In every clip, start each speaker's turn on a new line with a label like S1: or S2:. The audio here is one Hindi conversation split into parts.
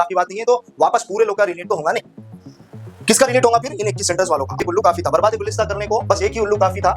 S1: की बात नहीं है तो वापस पूरे लोग का रिलेट तो होगा नहीं। किसका रिलेट होगा फिर? इन 21 सेंटर्स वालों का। उल्लू काफी था, बर्बाद गुलिस्ता करने को बस एक ही उल्लू काफी था।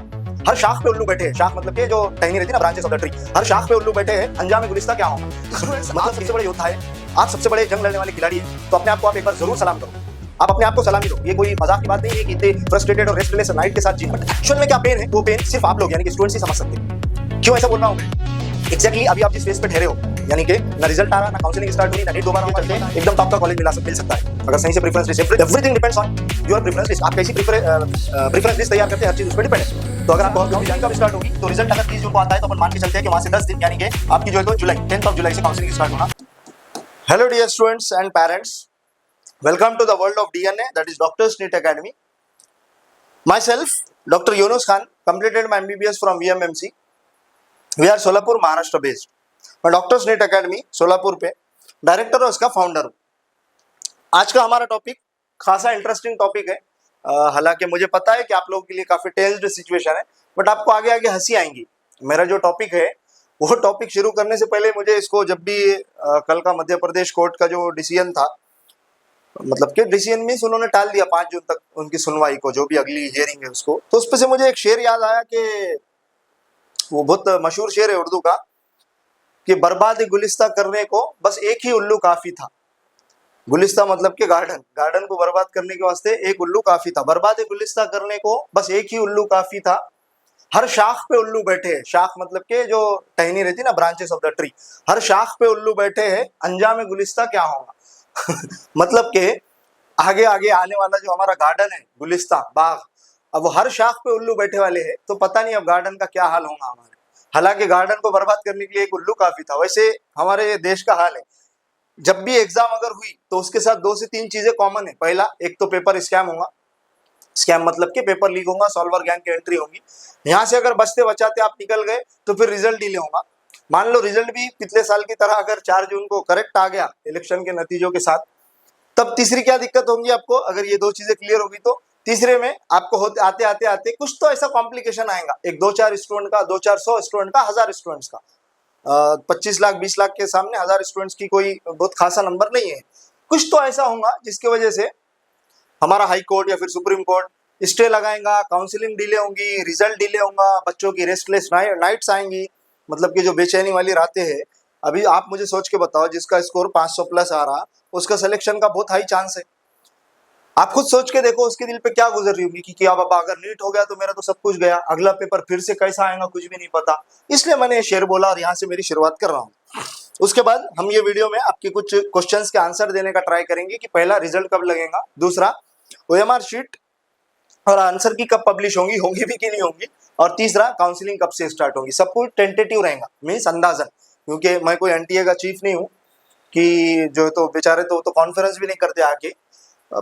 S1: हर शाख पे उल्लू बैठे हैं, शाख मतलब के जो टहनी रहती है ना, ब्रांचेस ऑफ द ट्री, हर शाख पे उल्लू बैठे हैं, अंजाम गुलिस्ता क्या होगा? मतलब सबसे बड़े योद्धा है, आप सबसे बड़े जंग लड़ने वाले खिलाड़ी हैं, तो अपने आप को आप एक बार जरूर सलाम करो। आप अपने आप को सलामी दो। ये कोई मजाक की बात नहीं है कि इतने फ्रस्ट्रेटेड और रेस्टलेस नाइट के साथ जीत, बट एक्चुअल में क्या पेन है, वो पेन सिर्फ आप लोग यानी कि स्टूडेंट्स ही समझ सकते हैं। क्यों ऐसा बोल रहा हूं मैं? एग्जैक्टली अभी आप जिस फेज पे ठहरे हो, यानी कि ना रिजल्ट आ रहा, ना काउंसलिंग स्टार्ट हुई, ना नीट दोबारा चलते हैं, एकदम टॉप का कॉलेज मिल सकता है अगर सही से preference list. Everything depends on your preference list. आप कैसी प्रेफरेंस लिस्ट तैयार करते हैं, हर चीज उस पर डिपेंड है। तो अगर आपको काउंसलिंग कब स्टार्ट होगी, तो रिजल्ट अगर 30 जून को आता है तो अपन मान के चलते हैं कि वहां से 10 दिन यानी कि आपकी जो है तो जुलाई 10th ऑफ जुलाई से काउंसलिंग स्टार्ट होना। Hello dear students and parents, welcome to the world of DNA, that is Doctors NEET Academy. Myself, Dr. Yunus Khan, completed my MBBS from VMMC. We are Solapur Maharashtra based. मैं डॉक्टर्स नीट अकेडमी सोलापुर पे डायरेक्टर और उसका फाउंडर हूँ। आज का हमारा टॉपिक खासा इंटरेस्टिंग टॉपिक है। हालांकि मुझे पता है कि आप लोगों के लिए काफी टेंस्ड सिचुएशन है, बट आपको आगे आगे हंसी आएंगी। मेरा जो टॉपिक है वो टॉपिक शुरू करने से पहले मुझे इसको, जब भी कल का मध्य प्रदेश कोर्ट का जो डिसीजन था, मतलब कि डिसीजन मीन्स उन्होंने टाल दिया 5 जून तक उनकी सुनवाई को, जो भी अगली हियरिंग है उसको, तो उस पे से मुझे एक शेर याद आया कि वो बहुत मशहूर शेर है उर्दू का कि बर्बाद गुलिस्ता करने को बस एक ही उल्लू काफी था। गुलिस्ता मतलब कि गार्डन, गार्डन को बर्बाद करने के वास्ते एक उल्लू काफी था। बर्बाद गुलिस्ता करने को बस एक ही उल्लू काफी था। हर शाख पे उल्लू बैठे हैं, शाख मतलब के जो टहनी रहती ना, ब्रांचेस ऑफ द ट्री, हर शाख पे उल्लू बैठे हैं, अंजाम गुलिस्ता क्या होगा? मतलब के आगे आगे आने वाला जो हमारा गार्डन है, गुलिस्ता बाग, अब वो हर शाख पे उल्लू बैठे वाले हैं, तो पता नहीं अब गार्डन का क्या हाल होगा हमारे। हालांकि गार्डन को बर्बाद करने के लिए एक उल्लू काफी था। वैसे हमारे देश का हाल है, जब भी एग्जाम अगर हुई तो उसके साथ 2 से 3 चीजें कॉमन है। पहला, एक तो पेपर स्कैम होगा। स्कैम मतलब के पेपर लीक होगा, सॉल्वर गैंग की एंट्री होगी। यहाँ से अगर बचते बचाते आप निकल गए तो फिर रिजल्ट डिले होगा। मान लो रिजल्ट भी पिछले साल की तरह अगर 4 जून को करेक्ट आ गया इलेक्शन के नतीजों के साथ, तब तीसरी क्या दिक्कत होगी आपको? अगर ये 2 चीजें क्लियर होगी तो तीसरे में आपको होते आते आते आते कुछ तो ऐसा कॉम्प्लिकेशन आएगा, एक 2-4 स्टूडेंट का, 2-400 स्टूडेंट का, 1000 स्टूडेंट्स का, 25 लाख 20 लाख के सामने 1000 स्टूडेंट्स की कोई बहुत खासा नंबर नहीं है। कुछ तो ऐसा होगा जिसकी वजह से हमारा हाई कोर्ट या फिर सुप्रीम कोर्ट स्टे लगाएगा, काउंसलिंग डिले होंगी, रिजल्ट डिले होगा, बच्चों की रेस्टलेस नाइट्स आएंगी, मतलब कि जो बेचैनी वाली रातें हैं। अभी आप मुझे सोच के बताओ, जिसका स्कोर 500 प्लस आ रहा, उसका सिलेक्शन का बहुत हाई चांस है। आप खुद सोच के देखो उसके दिल पे क्या गुजर रही होगी कि क्या बाबा, अगर नीट हो गया तो मेरा तो सब कुछ गया, अगला पेपर फिर से कैसा आएगा कुछ भी नहीं पता। इसलिए मैंने ये शेर बोला और यहाँ से मेरी शुरुआत कर रहा हूँ। उसके बाद हम ये वीडियो में आपके कुछ क्वेश्चंस के आंसर देने का ट्राई करेंगे कि पहला, रिजल्ट कब लगेगा, दूसरा, ओएमआर शीट और आंसर की कब पब्लिश होंगी, होंगी भी कि नहीं होंगी, और तीसरा, काउंसलिंग कब से स्टार्ट होगी। सब कुछ टेंटेटिव रहेगा, मीन्स अंदाजन, क्योंकि मैं कोई एनटीए का चीफ नहीं हूँ कि जो तो बेचारे तो कॉन्फ्रेंस भी नहीं करते आके,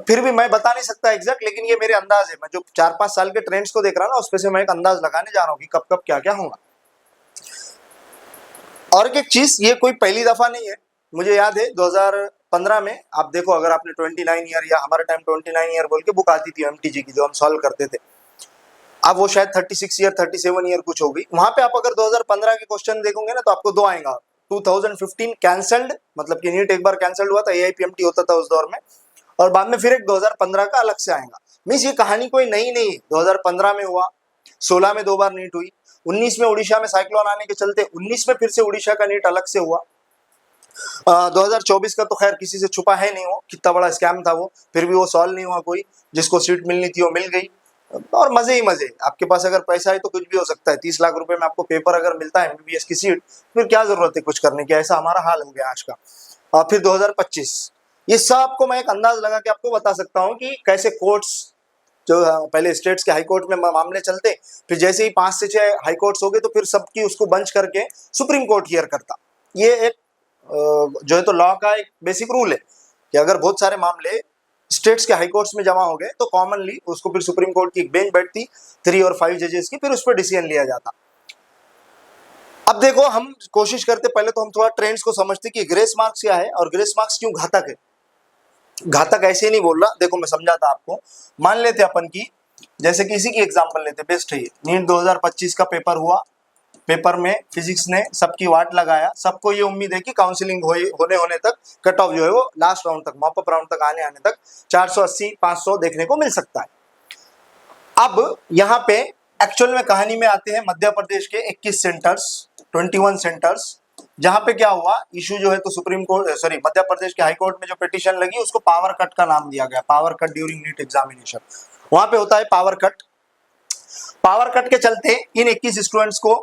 S1: फिर भी मैं बता नहीं सकता एग्जैक्ट, लेकिन ये मेरे अंदाज है। मैं जो 4-5 साल के ट्रेंड्स को देख रहा हूँ ना, उसपे से मैं एक अंदाज लगाने जा रहा हूँ कि कब कब क्या क्या होगा। और एक चीज, ये कोई पहली दफा नहीं है। मुझे याद है 2015 में, आप देखो, अगर आपने 29 ईयर या हमारे टाइम 29 ईयर बोल के बुक आती थी एमटीजी की, जो हम सॉल्व करते थे, अब वो शायद 36 ईयर 37 ईयर कुछ हो गई। वहां पे आप अगर 2015 के क्वेश्चन देखोगे ना, तो आपको 2 आएगा। 2015 कैंसल्ड, मतलब कि नीट एक बार कैंसल्ड हुआ था, एआईपीएमटी होता था उस दौर में, और बाद में फिर एक 2015 का अलग से आएगा। मीन्स ये कहानी कोई नई नहीं है। 2015 में हुआ, 16 में 2 बार नीट हुई, 19 में उड़ीसा में साइक्लोन आने के चलते 19 में फिर से उड़ीसा का नीट अलग से हुआ। 2024 का तो खैर किसी से छुपा है नहीं, वो कितना बड़ा स्कैम था वो, फिर भी वो सॉल्व नहीं हुआ। कोई जिसको सीट मिलनी थी वो मिल गई, और मजे ही मजे। आपके पास अगर पैसा है तो कुछ भी हो सकता है। 30 लाख रुपए में आपको पेपर अगर मिलता है एमबीबीएस की सीट, फिर क्या जरूरत है कुछ करने की। ऐसा हमारा हाल हो गया आज का। और फिर 2025, ये सब आपको मैं एक अंदाज लगा के आपको बता सकता हूँ कि कैसे कोर्ट्स, जो पहले स्टेट्स के हाई कोर्ट में मामले चलते, फिर जैसे ही 5 से 6 हाई कोर्ट्स हो गए तो फिर सबकी उसको बंच करके सुप्रीम कोर्ट हियर करता। ये एक जो है तो लॉ का एक बेसिक रूल है कि अगर बहुत सारे मामले स्टेट्स के हाई कोर्ट्स में जमा हो गए तो कॉमनली उसको फिर सुप्रीम कोर्ट की एक बेंच बैठती 3 और 5 जजेस की, फिर उस पर डिसीजन लिया जाता। अब देखो, हम कोशिश करते, पहले तो हम थोड़ा ट्रेंड्स को समझते कि ग्रेस मार्क्स क्या है और ग्रेस मार्क्स क्यों घातक है। घातक ऐसे नहीं बोल रहा, देखो मैं समझाता आपको। मान लेते अपन की, जैसे कि इसी की एग्जांपल लेते, बेस्ट है ये, नीट 2025 का पेपर हुआ, पेपर में फिजिक्स ने सबकी वाट लगाया, सबको ये उम्मीद है कि काउंसलिंग होने तक कट ऑफ जो है वो लास्ट राउंड तक, मॉप अप राउंड तक आने तक 480 500 देखने को मिल सकता है। अब यहाँ पे एक्चुअल में कहानी में आते हैं मध्य प्रदेश के 21 सेंटर्स, 21 सेंटर्स, जहां पे क्या हुआ, इशू जो है तो supreme court sorry Madhya Pradesh के हाई कोर्ट में जो पिटीशन लगी उसको पावर कट का नाम दिया गया, power cut during NEET examination. वहां पे होता है पावर कट। पावर कट के चलते इन 21 स्टूडेंट्स को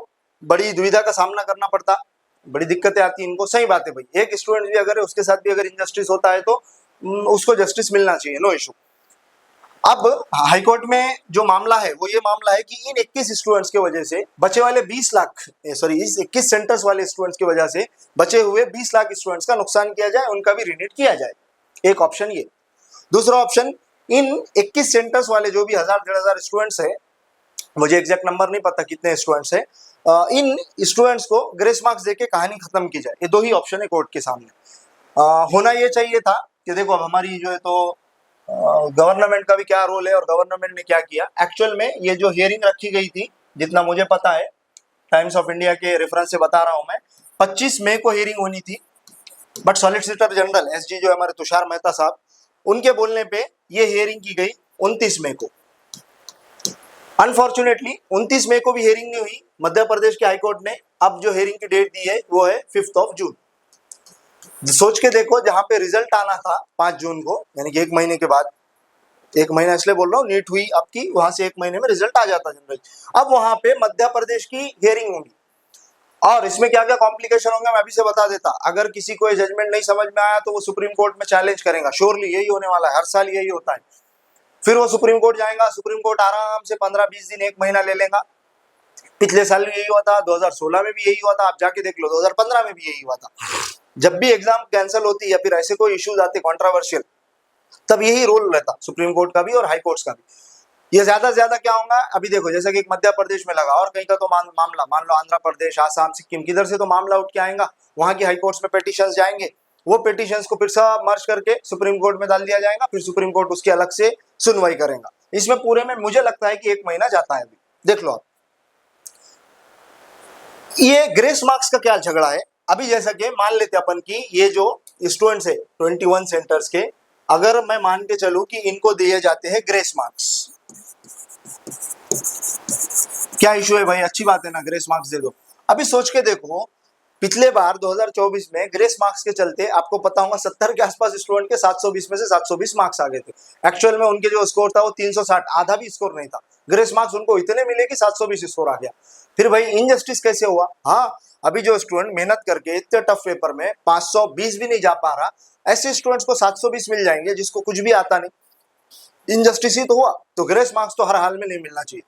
S1: बड़ी दुविधा का सामना करना पड़ता, बड़ी दिक्कतें आती इनको। सही बात है भाई, एक स्टूडेंट भी अगर उसके साथ भी अगर इनजस्टिस होता है तो उसको जस्टिस मिलना चाहिए, नो इशू। अब हाईकोर्ट में जो मामला है वो ये मामला है कि इन 21 स्टूडेंट्स के वजह से बचे वाले 20 लाख सॉरी इस 21 सेंटर्स वाले स्टूडेंट्स की वजह से बचे हुए 20 लाख स्टूडेंट्स का नुकसान किया जाए, उनका भी रिनीट किया जाए। एक ऑप्शन ये। दूसरा ऑप्शन, इन 21 सेंटर्स वाले जो भी 1000-1500 स्टूडेंट्स है, मुझे एग्जैक्ट नंबर नहीं पता कितने स्टूडेंट्स है, इन स्टूडेंट्स को ग्रेस मार्क्स देके कहानी खत्म की जाए। ये दो ही ऑप्शन है कोर्ट के सामने। होना ये चाहिए था कि देखो अब हमारी जो है तो गवर्नमेंट का भी क्या रोल है और गवर्नमेंट ने क्या किया। एक्चुअल में ये जो हियरिंग रखी गई थी, जितना मुझे पता है, टाइम्स ऑफ इंडिया के रेफरेंस से बता रहा हूं मैं, 25 मई को हियरिंग होनी थी, बट सॉलिसिटर जनरल एसजी जो हमारे तुषार मेहता साहब, उनके बोलने पे ये हियरिंग की गई 29 मई को। अनफॉर्चुनेटली 29 मई को भी हियरिंग नहीं हुई। मध्य प्रदेश के हाईकोर्ट ने अब जो हियरिंग की डेट दी है वो है 5 जून। सोच के देखो, जहां पे रिजल्ट आना था 5 जून को, यानी कि 1 महीने के बाद, 1 महीना इसलिए बोल रहा हूँ, नीट हुई आपकी, वहां से 1 महीने में रिजल्ट आ जाता जनरल। अब वहां पे मध्य प्रदेश की हियरिंग होगी और इसमें क्या क्या कॉम्प्लिकेशन होंगे मैं अभी से बता देता। अगर किसी को ये जजमेंट नहीं समझ में आया तो वो सुप्रीम कोर्ट में चैलेंज करेगा, श्योरली यही होने वाला है, हर साल यही होता है। फिर वो सुप्रीम कोर्ट जाएगा, सुप्रीम कोर्ट आराम से 15-20 दिन 1 महीना ले लेगा। पिछले साल भी यही हुआ था, 2016 में भी यही हुआ था, आप जाके देख लो 2015 में भी यही हुआ था। जब भी एग्जाम कैंसिल होती या फिर ऐसे कोई इश्यूज आते कंट्रोवर्शियल, तब यही रोल रहता सुप्रीम कोर्ट का भी और हाई कोर्ट्स का भी। ये ज्यादा से ज्यादा क्या होगा, अभी देखो जैसे कि एक मध्य प्रदेश में लगा और कहीं का तो मामला, मान लो आंध्र प्रदेश, आसाम, सिक्किम, किधर से तो मामला उठ के आएगा, वहां की हाई कोर्ट्स में पिटीशन जाएंगे, वो पिटीशंस को फिर सब मर्ज करके सुप्रीम कोर्ट में डाल दिया जाएगा, फिर सुप्रीम कोर्ट उसकी अलग से सुनवाई करेगा। इसमें पूरे में मुझे लगता है कि 1 महीना जाता है। अभी देख लो आप, ये ग्रेस मार्क्स का क्या झगड़ा है। अभी जैसा कि मान लेते अपन की ये जो स्टूडेंट्स है 21 सेंटर्स के, अगर मैं मान के चलूं कि इनको दिए जाते हैं ग्रेस मार्क्स, क्या इशू है भाई, अच्छी बात है ना, ग्रेस मार्क्स दे दो। अभी सोच के देखो, पिछले बार 2024 में ग्रेस मार्क्स के चलते आपको पता होगा 70 के आसपास स्टूडेंट के 720 में से 720 मार्क्स आ गए थे। एक्चुअल में उनके जो स्कोर था वो 360, आधा भी स्कोर नहीं था। ग्रेस मार्क्स उनको इतने मिले कि 720 स्कोर आ गया। फिर भाई इनजस्टिस कैसे हुआ। हाँ, अभी जो स्टूडेंट मेहनत करके इतने टफ पेपर में 520 भी नहीं जा पा रहा, ऐसे स्टूडेंट्स को 720 मिल जाएंगे जिसको कुछ भी आता नहीं। इनजस्टिस ही तो हुआ। तो ग्रेस मार्क्स तो हर हाल में नहीं मिलना चाहिए,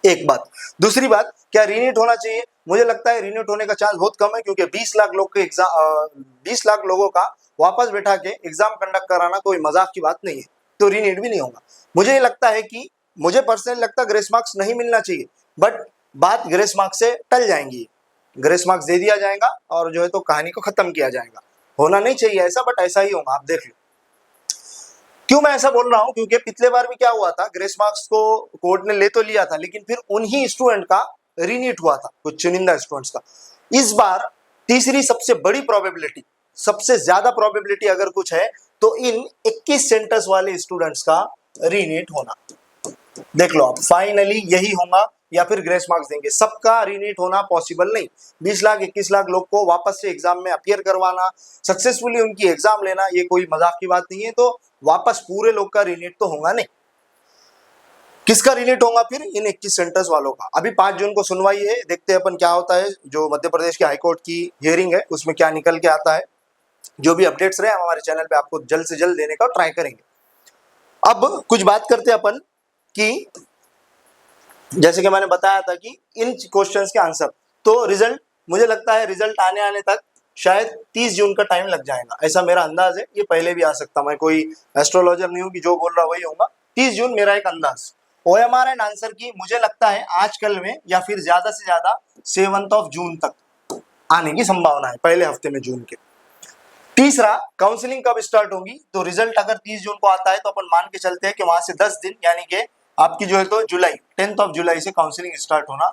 S1: एक बात। दूसरी बात, क्या रीनीट होना चाहिए? मुझे लगता है रीनीट होने का चांस बहुत कम है, क्योंकि 20 लाख लोग के एग्जाम 20 लाख लोगों का वापस बैठा के एग्जाम कंडक्ट कराना कोई मजाक की बात नहीं है, तो रीनीट भी नहीं होगा। मुझे लगता है कि मुझे पर्सनली लगता है ग्रेस मार्क्स नहीं मिलना चाहिए, बट बात ग्रेस मार्क्स से टल जाएंगी। ग्रेस मार्क्स दे दिया जाएगा और जो है तो कहानी को खत्म किया जाएगा। होना नहीं चाहिए ऐसा, बट ऐसा ही होगा, आप देख लो। क्यों मैं ऐसा बोल रहा हूं, क्योंकि पिछले बार भी क्या हुआ था, ग्रेस मार्क्स को कोर्ट ने ले तो लिया था, लेकिन फिर उन्हीं स्टूडेंट का रीनीट हुआ था, कुछ चुनिंदा स्टूडेंट्स का। इस बार तीसरी सबसे बड़ी प्रोबेबिलिटी, सबसे ज्यादा प्रोबेबिलिटी अगर कुछ है तो इन 21 सेंटर्स वाले स्टूडेंट्स का रीनीट होना। देख लो आप, फाइनली यही होगा या फिर ग्रेस मार्क्स देंगे। सबका रीनीट होना पॉसिबल नहीं। 20 लाख 21 लाख लोग को वापस से एग्जाम में अपीयर करवाना, सक्सेसफुली उनकी एग्जाम लेना, ये कोई मजाक की बात नहीं है। तो वापस पूरे लोग का रीनीट तो होगा नहीं। किसका रीनीट होगा फिर? इन 21 सेंटर्स वालों का। अभी 5 जून को सुनवाई है, देखते हैं अपन क्या होता है। जो मध्य प्रदेश के हाईकोर्ट की हियरिंग है उसमें क्या निकल के आता है। जो भी अपडेट्स रहे हम हमारे चैनल पे आपको जल्द से जल्द देने का ट्राई करेंगे। अब कुछ बात करते हैं अपन कि जैसे कि मैंने बताया था कि इन क्वेश्चंस के आंसर, तो रिजल्ट मुझे लगता है रिजल्ट आने तक शायद 30 जून का टाइम लग जाएगा, ऐसा मेरा अंदाज है। ये पहले भी आ सकता, मैं कोई एस्ट्रोलॉजर नहीं हूँ कि जो बोल रहा वही होगा। 30 जून मेरा एक अंदाज। OMR एंड आंसर की मुझे लगता है आजकल में या फिर ज्यादा से ज्यादा 7 जून तक आने की संभावना है, पहले हफ्ते में जून के। तीसरा, काउंसलिंग कब स्टार्ट होगी? तो रिजल्ट अगर 30 जून को आता है तो अपन मान के चलते हैं कि वहां से 10 दिन, यानी कि आपकी जो है तो जुलाई 10 जुलाई से काउंसलिंग स्टार्ट होना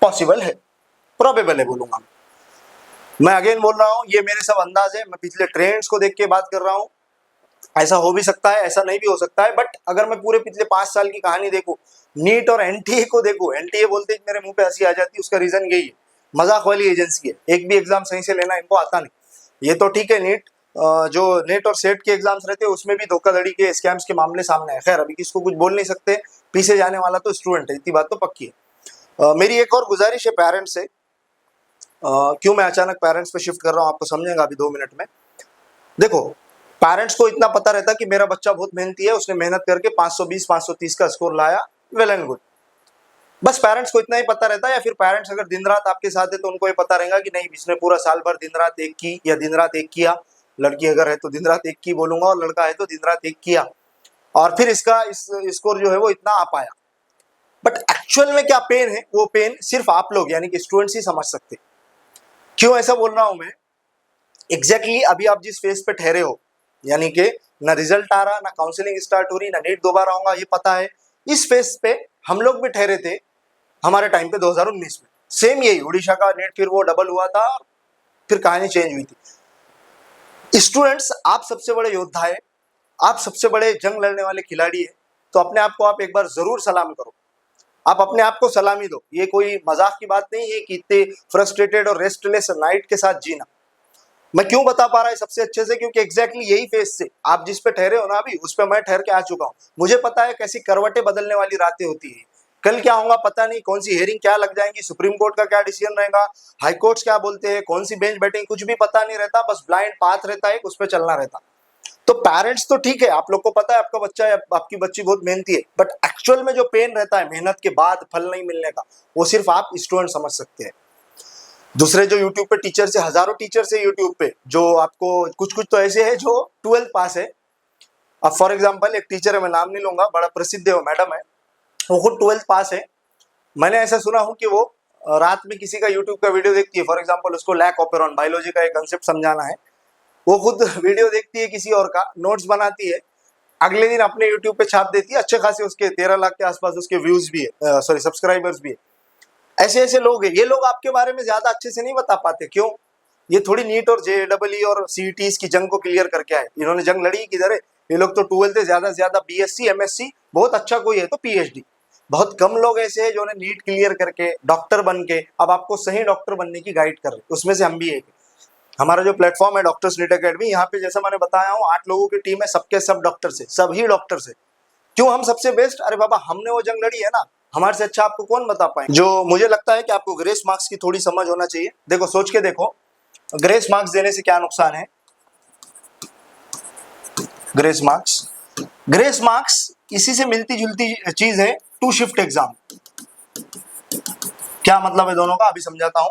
S1: पॉसिबल है, प्रोबेबल है बोलूंगा मैं अगेन बोल रहा हूँ, ये मेरे सब अंदाज है, मैं पिछले ट्रेंड्स को देख के बात कर रहा हूँ। ऐसा हो भी सकता है, ऐसा नहीं भी हो सकता है, बट अगर मैं पूरे पिछले 5 साल की कहानी देखूं, नीट और एनटीए को देखूं, एनटीए बोलते ही मेरे मुंह पे हंसी आ जाती है, उसका रीजन यही है, मजाक वाली एजेंसी है, एक भी एग्जाम सही से लेना इनको आता नहीं। ये तो ठीक है, नीट जो नेट और सेट के एग्जाम्स रहते हैं उसमें भी धोखाधड़ी के स्कैम्स के मामले सामने है। खैर अभी किसको कुछ बोल नहीं सकते, पीछे जाने वाला तो स्टूडेंट है, इतनी बात तो पक्की है। मेरी एक और गुजारिश है पेरेंट्स से, क्यों मैं अचानक पेरेंट्स पे शिफ्ट कर रहा हूँ आपको समझेगा अभी 2 मिनट में। देखो, पेरेंट्स को इतना पता रहता कि मेरा बच्चा बहुत मेहनती है, उसने मेहनत करके 520 530 का स्कोर लाया, वेल एंड गुड, बस पेरेंट्स को इतना ही पता रहता है। या फिर पेरेंट्स अगर दिन रात आपके साथ है तो उनको ये पता रहेगा कि नहीं, इसने पूरा साल भर दिन रात एक की या दिन रात एक किया, लड़की अगर है तो दिन रात एक की बोलूंगा, और लड़का है तो दिन रात एक किया, और फिर इसका स्कोर जो है वो इतना आ पाया। बट एक्चुअल में क्या पेन है, वो पेन सिर्फ आप लोग यानी कि स्टूडेंट्स ही समझ सकते। क्यों ऐसा बोल रहा हूं मैं, एग्जैक्टली अभी आप जिस फेज पे ठहरे हो, यानी कि ना रिजल्ट आ रहा, ना काउंसलिंग स्टार्ट हो रही, ना नीट दोबारा होगा ये पता है, इस फेज पे हम लोग भी ठहरे थे हमारे टाइम पे 2019 में। सेम यही उड़ीसा का नीट, फिर वो डबल हुआ था, फिर कहानी चेंज हुई थी। स्टूडेंट्स, आप सबसे बड़े योद्धा है, आप सबसे बड़े जंग लड़ने वाले खिलाड़ी है, तो अपने आप को आप एक बार जरूर सलाम करो, आप अपने आप को सलामी दो। ये कोई मजाक की बात नहीं है कि इतने फ्रस्ट्रेटेड और रेस्टलेस नाइट के साथ जीना। मैं क्यों बता पा रहा है सबसे अच्छे से, क्योंकि एग्जैक्टली यही फेज से आप जिस पे ठहरे हो ना अभी, उस पे मैं ठहर के आ चुका हूँ। मुझे पता है कैसी करवटें बदलने वाली रातें होती है, कल क्या होगा पता नहीं, कौन सी हेयरिंग क्या लग जाएंगी, सुप्रीम कोर्ट का क्या डिसीजन रहेगा, हाई कोर्ट्स क्या बोलते हैं, कौन सी बेंच बैठेंगी, कुछ भी पता नहीं रहता, बस ब्लाइंड पाथ रहता है, उस पर चलना रहता। तो पेरेंट्स तो ठीक है, आप लोग को पता है आपका बच्चा या आपकी बच्ची बहुत मेहनती है, बट एक्चुअल में जो पेन रहता है मेहनत के बाद फल नहीं मिलने का, वो सिर्फ आप स्टूडेंट समझ सकते हैं। दूसरे जो यूट्यूब पे टीचर्स है, हजारों टीचर्स है यूट्यूब पे, जो आपको कुछ कुछ तो ऐसे है जो 12th पास है। अब फॉर एग्जांपल एक टीचर है, मैं नाम नहीं लूंगा, बड़ा प्रसिद्ध है, वो मैडम है, वो खुद 12th पास है। मैंने ऐसा सुना हूँ कि वो रात में किसी का यूट्यूब का वीडियो देखती है, फॉर एग्जांपल उसको लैक ऑपेरॉन बायोलॉजी का एक कंसेप्ट समझाना है, वो खुद वीडियो देखती है किसी और का, नोट्स बनाती है, अगले दिन अपने यूट्यूब पे छाप देती है, अच्छे खासे उसके 13 लाख के आसपास उसके व्यूज भी है, सॉरी सब्सक्राइबर्स भी है। ऐसे ऐसे लोग हैं, ये लोग आपके बारे में ज्यादा अच्छे से नहीं बता पाते। क्यों? ये थोड़ी नीट और जेडबलई और सीईटीज की जंग को क्लियर करके आए, इन्होंने जंग लड़ी किधर है, ये लोग तो 12th ज्यादा से ज्यादा बीएससी एमएससी, बहुत अच्छा कोई है तो पीएचडी। बहुत कम लोग ऐसे हैं जो नीट क्लियर करके डॉक्टर बन के अब आपको सही डॉक्टर बनने की गाइड कर रहे हैं, उसमें से हम भी एक। हमारा जो प्लेटफॉर्म है डॉक्टर्स नीट अकेडमी, यहाँ पे जैसा मैंने बताया हूँ 8 लोगों की टीम है, सबके सब डॉक्टर से, सभी डॉक्टर से। क्यों हम सबसे बेस्ट? अरे बाबा, हमने वो जंग लड़ी है ना, हमारे से अच्छा आपको कौन बता पाए। जो मुझे लगता है कि आपको ग्रेस मार्क्स की थोड़ी समझ होना चाहिए। देखो, सोच के देखो, ग्रेस मार्क्स देने से क्या नुकसान है। ग्रेस मार्क्स इसी से मिलती जुलती चीज है, 2 शिफ्ट एग्जाम। क्या मतलब है दोनों का, अभी समझाता हूं।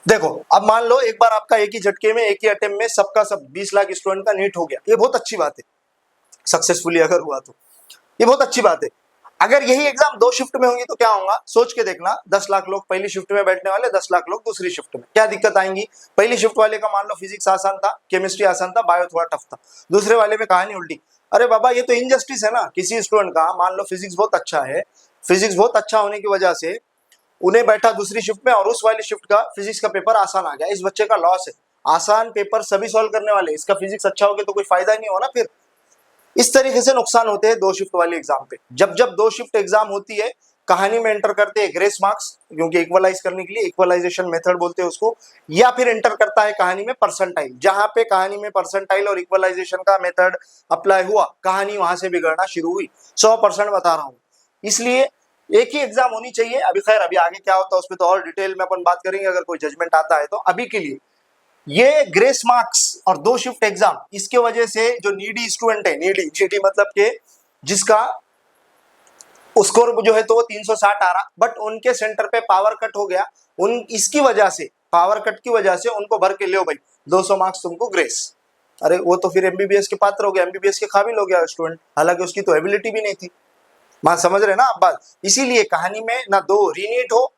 S1: देखो, अब मान लो एक बार आपका एक ही झटके में, एक ही अटेम्प्ट में सबका सब 20 लाख स्टूडेंट का नीट हो गया, ये बहुत अच्छी बात है, सक्सेसफुली अगर हुआ तो ये बहुत अच्छी बात है। अगर यही एग्जाम 2 शिफ्ट में होंगी तो क्या होगा, सोच के देखना। 10 लाख लोग पहली शिफ्ट में बैठने वाले, 10 लाख लोग दूसरी शिफ्ट में, क्या दिक्कत आएंगी। पहली शिफ्ट वाले का मान लो फिजिक्स आसान था, केमिस्ट्री आसान था, बायो थोड़ा टफ था, दूसरे वाले में कहानी उल्टी। अरे बाबा, ये तो इनजस्टिस है ना। किसी स्टूडेंट का मान लो फिजिक्स बहुत अच्छा है, फिजिक्स बहुत अच्छा होने की वजह से उन्हें बैठा दूसरी शिफ्ट में, और उस वाली शिफ्ट का फिजिक्स का पेपर आसान आ गया, इस बच्चे का लॉस है। आसान पेपर सभी सॉल्व करने वाले, इसका फिजिक्स अच्छा हो गया तो कोई फायदा नहीं हो ना फिर। इस तरीके से नुकसान होते हैं 2 शिफ्ट वाले एग्जाम पे। जब जब 2 शिफ्ट एग्जाम होती है, कहानी में एंटर करते हैं ग्रेस मार्क्स, क्योंकि इक्वलाइज करने के लिए इक्वलाइजेशन मेथड बोलते हैं उसको, या फिर एंटर करता है कहानी में परसेंटाइल। जहां पे कहानी में परसेंटाइल और इक्वलाइजेशन का मेथड अप्लाई हुआ, कहानी वहां से बिगड़ना शुरू हुई। 100% बता रहा हूं। इसलिए एक ही एग्जाम होनी चाहिए। अभी खैर अभी आगे क्या होता है उस पर तो और डिटेल में अपन बात करेंगे, अगर कोई जजमेंट आता है तो। अभी के लिए ये ग्रेस मार्क्स और 2 शिफ्ट एग्जाम, इसके वजह से जो नीडी स्टूडेंट है, नीडी मतलब के जिसका स्कोर जो है तो वो 360 आ रहा, बट उनके सेंटर पे पावर कट हो गया, उन इसकी वजह से, पावर कट की वजह से उनको भर के ले भाई 200 मार्क्स तुमको ग्रेस। अरे वो तो फिर एमबीबीएस के पात्र हो गया, एमबीबीएस के काबिल हो गया स्टूडेंट, हालांकि उसकी तो एबिलिटी भी नहीं थी। मान समझ रहे ना आप बात। इसीलिए कहानी में ना 2 रीनीट हो,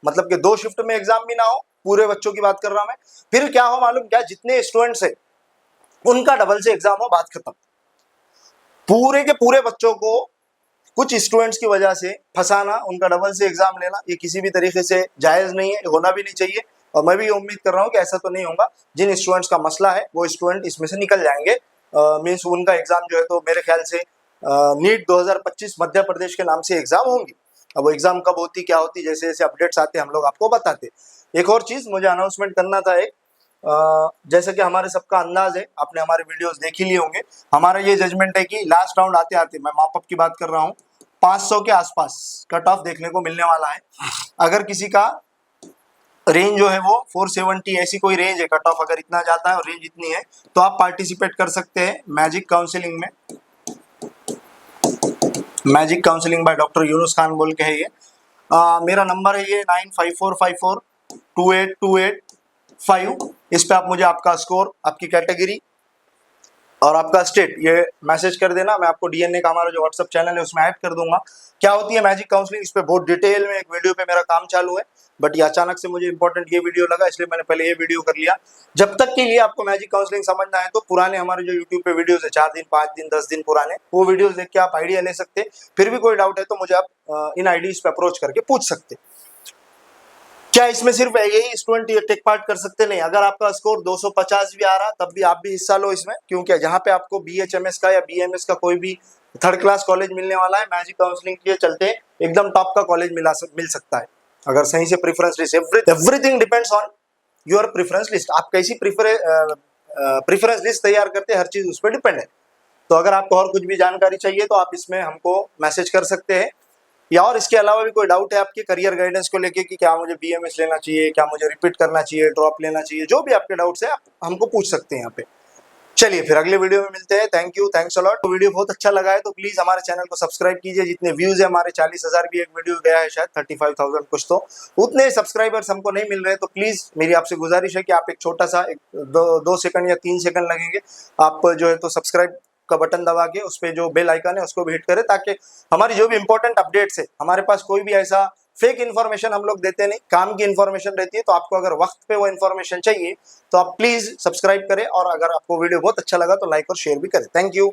S1: मतलब कि 2 शिफ्ट में एग्जाम भी ना हो, पूरे बच्चों की बात कर रहा हूं मैं। फिर क्या हो मालूम क्या, जितने स्टूडेंट्स है उनका डबल से एग्जाम हो, बात खत्म। पूरे के पूरे बच्चों को कुछ स्टूडेंट्स की वजह से फंसाना, उनका डबल से एग्जाम लेना, ये किसी भी तरीके से जायज़ नहीं है, होना भी नहीं चाहिए। और मैं भी उम्मीद कर रहा हूँ कि ऐसा तो नहीं होगा। जिन स्टूडेंट्स का मसला है वो स्टूडेंट इसमें से निकल जाएंगे। मीन्स उनका एग्जाम जो है तो मेरे ख्याल से नीट 2025 मध्य प्रदेश के नाम से एग्जाम होंगी। अब वो एग्जाम कब होती, क्या होती, जैसे जैसे अपडेट्स आते हम लोग आपको बताते। एक और चीज़ मुझे अनाउंसमेंट करना था एक, जैसे कि हमारे सबका अंदाज है, आपने हमारे वीडियोस देख ही लिए होंगे, हमारा ये जजमेंट है कि लास्ट राउंड आते आते, मैं मापअप की बात कर रहा हूँ, 500 के आसपास कट ऑफ देखने को मिलने वाला है। अगर किसी का रेंज जो है वो 470 ऐसी कोई रेंज है, कट ऑफ अगर इतना जाता है और रेंज इतनी है, तो आप पार्टिसिपेट कर सकते हैं मैजिक काउंसलिंग में। Magic counselling by doctor Yunus Khan बोल के है ये। मेरा नंबर है ये 9545428285। इस पे आप मुझे आपका स्कोर, आपकी कैटेगरी और आपका स्टेट ये मैसेज कर देना। मैं आपको डीएनए का हमारा जो व्हाट्सएप चैनल है उसमें ऐड कर दूंगा। क्या होती है मैजिक काउंसलिंग, इस पे बहुत डिटेल में एक वीडियो पे मेरा काम चालू है, बट ये अचानक से मुझे इंपॉर्टेंट ये वीडियो लगा, इसलिए मैंने पहले ये वीडियो कर लिया। जब तक के लिए आपको मैजिक काउंसलिंग समझना है तो पुराने हमारे जो यूट्यूब पे वीडियोस है, 4 दिन 5 दिन 10 दिन पुराने, वो वीडियोस देख के आप आइडिया ले सकते। फिर भी कोई डाउट है तो मुझे आप इन आईडीज पे अप्रोच करके पूछ सकते। क्या इसमें सिर्फ यही स्टूडेंट ये टेक पार्ट कर सकते? नहीं, अगर आपका स्कोर 250 भी आ रहा तब भी आप भी हिस्सा लो इसमें, क्योंकि जहां पे आपको BHMS का या BMS का कोई भी थर्ड क्लास कॉलेज मिलने वाला है, मैजिक काउंसलिंग के चलते एकदम टॉप का कॉलेज मिल सकता है, अगर सही से preference list. Everything depends on your preference list. आप कैसी प्रेफरेंस लिस्ट तैयार करते हैं, हर चीज उस पर डिपेंड है। तो अगर आपको और कुछ भी जानकारी चाहिए तो आप इसमें हमको मैसेज कर सकते हैं, या और इसके अलावा भी कोई डाउट है आपके करियर गाइडेंस को लेके कि क्या मुझे BMS लेना चाहिए, क्या मुझे रिपीट करना चाहिए, ड्रॉप लेना चाहिए, जो भी आपके डाउट्स है आप हमको पूछ सकते हैं यहाँ पे। चलिए फिर अगले वीडियो में मिलते हैं। Thank you, thanks a lot. तो वीडियो बहुत अच्छा लगा है तो प्लीज हमारे चैनल को सब्सक्राइब कीजिए। जितने व्यूज है हमारे 40,000 भी एक वीडियो गया है, शायद 35,000 कुछ, तो उतने सब्सक्राइबर्स हमको नहीं मिल रहे। तो प्लीज मेरी आपसे गुजारिश है कि आप एक छोटा सा 2 सेकंड या 3 सेकंड लगेंगे, आप जो है तो सब्सक्राइब का बटन दबा के उस पे जो बेल आइकन है उसको भी हिट करें, ताकि हमारी जो भी इंपॉर्टेंट अपडेट्स है, हमारे पास कोई भी ऐसा फेक इन्फॉर्मेशन हम लोग देते नहीं, काम की इन्फॉर्मेशन रहती है। तो आपको अगर वक्त पे वो इन्फॉर्मेशन चाहिए तो आप प्लीज सब्सक्राइब करें, और अगर आपको वीडियो बहुत अच्छा लगा तो लाइक और शेयर भी करें। Thank you.